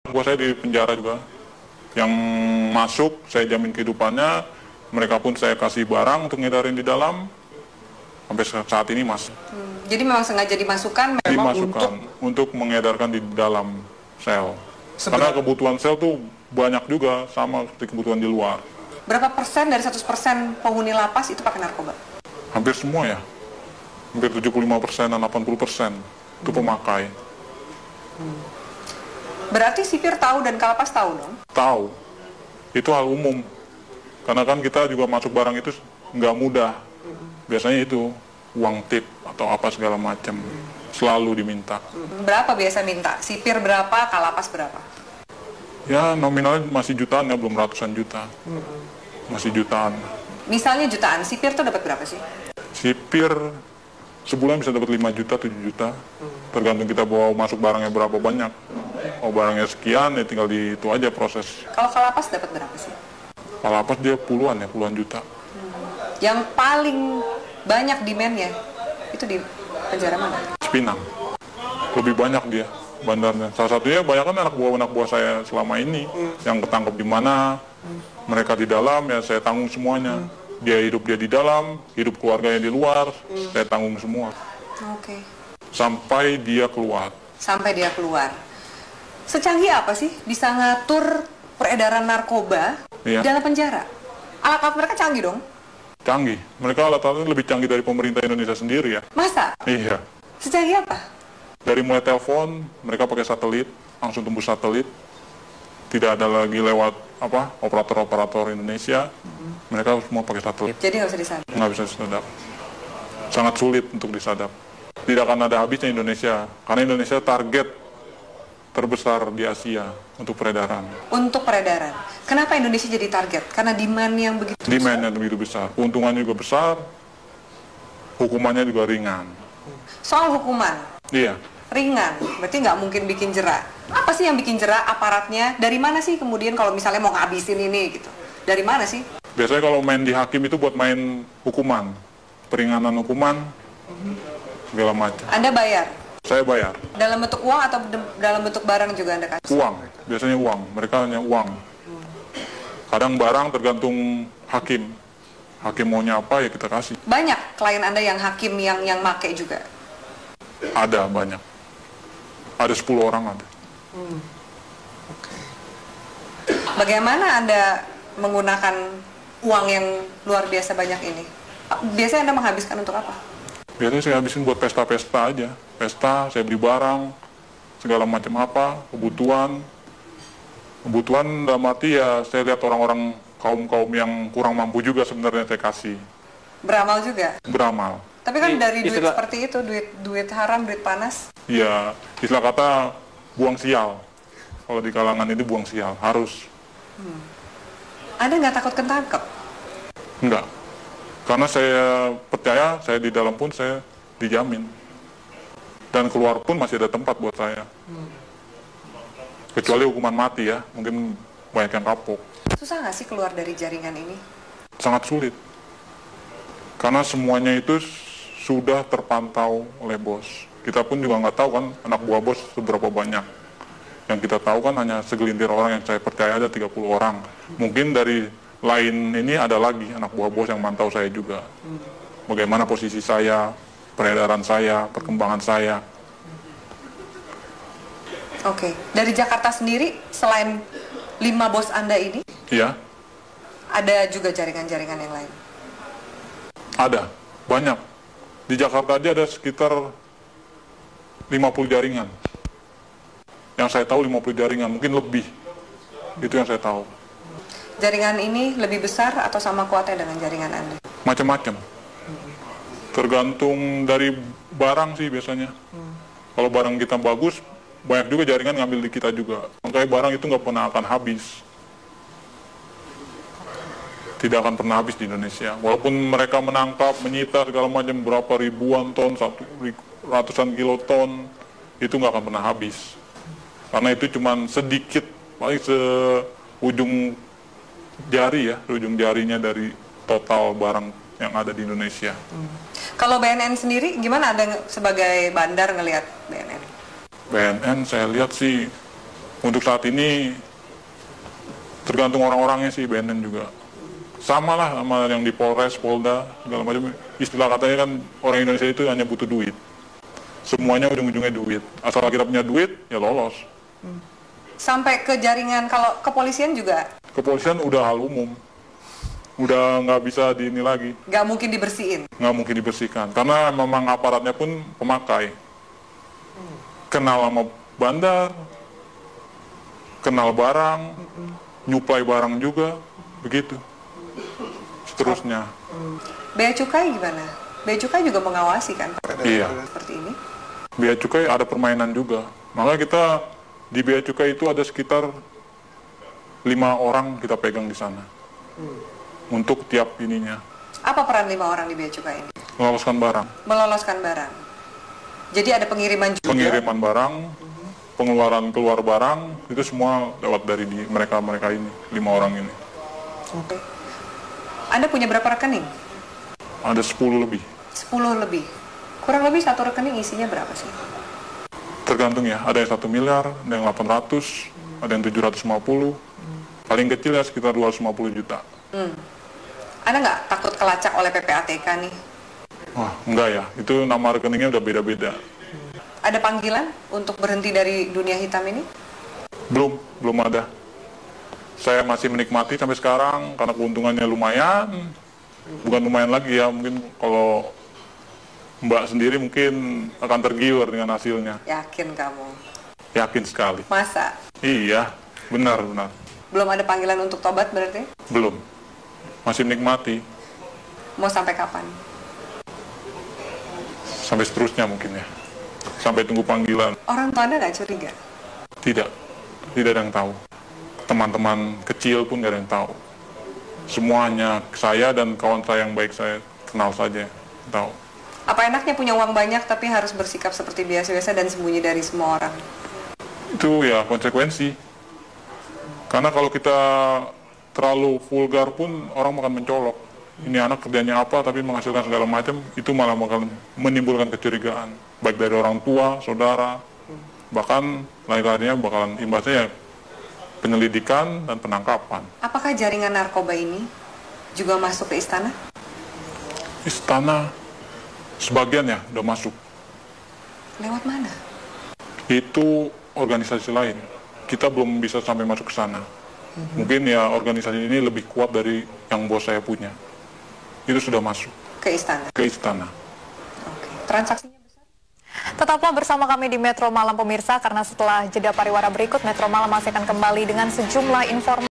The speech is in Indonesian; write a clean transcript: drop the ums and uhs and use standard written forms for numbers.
Buat saya di penjara juga. Yang masuk, saya jamin kehidupannya. Mereka pun saya kasih barang untuk ngedarin di dalam. Sampai saat ini masih. Jadi memang sengaja dimasukkan memang Dimasukkan untuk mengedarkan di dalam sel. Karena kebutuhan sel tuh banyak juga, sama seperti kebutuhan di luar. Berapa persen dari 100% penghuni lapas itu pakai narkoba? Hampir semua ya. Hampir 75%, 80% itu pemakai. Berarti sipir tahu dan kalapas tahu dong? Tahu. Itu hal umum. Karena kan kita juga masuk barang itu nggak mudah. Biasanya itu uang tip atau apa segala macam. Selalu diminta. Berapa biasa minta? Sipir berapa, kalapas berapa? Ya nominalnya masih jutaan ya, belum ratusan juta. Masih jutaan. Misalnya jutaan, sipir tuh dapat berapa sih? Sipir sebulan bisa dapat 5 juta, 7 juta. Tergantung kita bawa masuk barangnya berapa banyak. Oh barangnya sekian, ya tinggal di itu aja proses. Kalau kalapas dapat berapa sih? Kalapas dia puluhan juta. Yang paling banyak demand-nya itu di penjara mana? Cipinang. Lebih banyak dia bandarnya. Salah satunya banyak kan anak buah saya selama ini. Yang ketangkep di mana, mereka di dalam, ya saya tanggung semuanya. Dia di dalam, hidup keluarganya di luar, saya tanggung semua. Oke. Sampai dia keluar. Sampai dia keluar. Secanggih apa sih bisa ngatur peredaran narkoba Iya. dalam penjara? Alat-alat mereka canggih dong? Canggih. Mereka alat-alatnya lebih canggih dari pemerintah Indonesia sendiri ya. Masa? Iya. Secanggih apa? Dari mulai telepon, mereka pakai satelit, langsung tembus satelit. Tidak ada lagi lewat operator-operator Indonesia. Mereka semua pakai satelit. Jadi nggak bisa disadap? Nggak bisa disadap. Sangat sulit untuk disadap. Tidak akan ada habisnya Indonesia. Karena Indonesia target terbesar di Asia untuk peredaran. Untuk peredaran. Kenapa Indonesia jadi target? Karena demand yang begitu besar? Demand yang begitu besar. Keuntungannya juga besar. Hukumannya juga ringan. Soal hukuman? Iya. Ringan, berarti nggak mungkin bikin jera. Apa sih yang bikin jera aparatnya? Dari mana sih kemudian kalau misalnya mau ngabisin ini gitu? Dari mana sih? Biasanya kalau main di hakim itu buat main hukuman. Peringanan hukuman, segala macam. Anda bayar? Saya bayar. Dalam bentuk uang atau dalam bentuk barang juga Anda kasih? Uang, biasanya uang. Mereka hanya uang. Kadang barang tergantung hakim. Hakim maunya apa ya kita kasih. Banyak klien Anda yang hakim yang make juga? Ada banyak. Ada 10 orang ada. Bagaimana Anda menggunakan uang yang luar biasa banyak ini? Biasanya Anda menghabiskan untuk apa? Biasanya saya habisin buat pesta-pesta aja. Pesta, saya beli barang, segala macam apa, kebutuhan. Kebutuhan dalam arti ya saya lihat orang-orang kaum-kaum yang kurang mampu juga sebenarnya saya kasih. Beramal juga? Beramal. Tapi kan dari duit seperti itu, duit haram, duit panas. Ya, istilah kata buang sial. Kalau di kalangan ini buang sial, harus. Anda nggak takut ketangkep? Enggak. Karena saya percaya, saya di dalam pun saya dijamin. Dan keluar pun masih ada tempat buat saya. Kecuali hukuman mati ya, mungkin banyak yang kapok. Susah nggak sih keluar dari jaringan ini? Sangat sulit. Karena semuanya itu sudah terpantau oleh bos. Kita pun juga nggak tahu kan anak buah bos seberapa banyak. Yang kita tahu kan hanya segelintir orang yang saya percaya ada 30 orang. Mungkin dari lain ini ada lagi anak buah bos yang mantau saya juga. Bagaimana posisi saya, peredaran saya, perkembangan saya. Oke. Dari Jakarta sendiri, selain 5 bos Anda ini, Iya, ada juga jaringan-jaringan yang lain? ada. Banyak. Di Jakarta aja ada sekitar 50 jaringan. Yang saya tahu 50 jaringan, mungkin lebih. Itu yang saya tahu. Jaringan ini lebih besar atau sama kuatnya dengan jaringan Anda? Macam-macam. Tergantung dari barang sih biasanya. Kalau barang kita bagus, banyak juga jaringan ngambil di kita juga. Makanya barang itu nggak pernah akan habis. Tidak akan pernah habis di Indonesia. Walaupun mereka menangkap, menyita segala macam berapa ribuan ton, ratusan kiloton, itu nggak akan pernah habis. Karena itu cuma sedikit, paling seujung jari ya, ujung jarinya dari total barang yang ada di Indonesia. Kalau BNN sendiri, gimana Anda sebagai bandar ngelihat BNN? BNN saya lihat sih Untuk saat ini tergantung orang-orangnya sih, BNN juga. Sama lah sama yang di Polres, Polda, segala macam. Istilah katanya kan orang Indonesia itu hanya butuh duit. Semuanya ujung-ujungnya duit. Asal kita punya duit, ya lolos. Sampai ke jaringan, kalau kepolisian juga? Kepolisian udah hal umum. Udah nggak bisa di ini lagi. Nggak mungkin dibersihin? Nggak mungkin dibersihkan. Karena memang aparatnya pun pemakai. Kenal sama bandar, kenal barang, nyuplai barang juga, begitu. Seterusnya. Bea Cukai gimana? Bea Cukai juga mengawasi kan? Iya. Seperti ini? Bea Cukai ada permainan juga. Makanya kita di Bea Cukai itu ada sekitar 5 orang kita pegang di sana. Untuk tiap ininya. Apa peran 5 orang di Bea Cukai ini? Meloloskan barang. Meloloskan barang. Jadi ada pengiriman juga? Pengiriman barang, pengeluaran keluar barang, itu semua lewat dari mereka ini, 5 orang ini. Oke. Anda punya berapa rekening? Ada 10 lebih. 10 lebih. Kurang lebih satu rekening isinya berapa sih? Tergantung ya, ada yang 1 miliar, ada yang 800, ada yang 750, paling kecil ya sekitar 250 juta. Anda nggak takut kelacak oleh PPATK nih? Wah, enggak ya, itu nama rekeningnya udah beda-beda. Ada panggilan untuk berhenti dari dunia hitam ini? Belum ada. Saya masih menikmati sampai sekarang karena keuntungannya lumayan. Bukan lumayan lagi ya, mungkin kalau Mbak sendiri mungkin akan tergiur dengan hasilnya. Yakin kamu? Yakin sekali. Masa? Iya, benar. Belum ada panggilan untuk tobat berarti? Belum. Masih menikmati. Mau sampai kapan? Sampai seterusnya mungkin ya. Sampai tunggu panggilan. Orang tua Anda nggak curiga? Tidak ada yang tahu. Teman-teman kecil pun nggak ada yang tahu. Semuanya saya dan kawan saya yang baik saya kenal saja tahu. Apa enaknya punya uang banyak tapi harus bersikap seperti biasa-biasa dan sembunyi dari semua orang? Itu ya konsekuensi. Karena kalau kita terlalu vulgar pun orang akan mencolok. Ini anak kerjanya apa tapi menghasilkan segala macam, itu malah bakal menimbulkan kecurigaan. Baik dari orang tua, saudara, bahkan lain-lainnya bakalan imbasnya ya penyelidikan dan penangkapan. Apakah jaringan narkoba ini juga masuk ke istana? Istana sebagian ya udah masuk. Lewat mana? Itu organisasi lain. Kita belum bisa sampai masuk ke sana. Mungkin ya organisasi ini lebih kuat dari yang bos saya punya. Itu sudah masuk. Ke istana? Ke istana. Oke. Transaksinya besar? Tetaplah bersama kami di Metro Malam pemirsa, karena setelah jeda pariwara berikut, Metro Malam masih akan kembali dengan sejumlah informasi.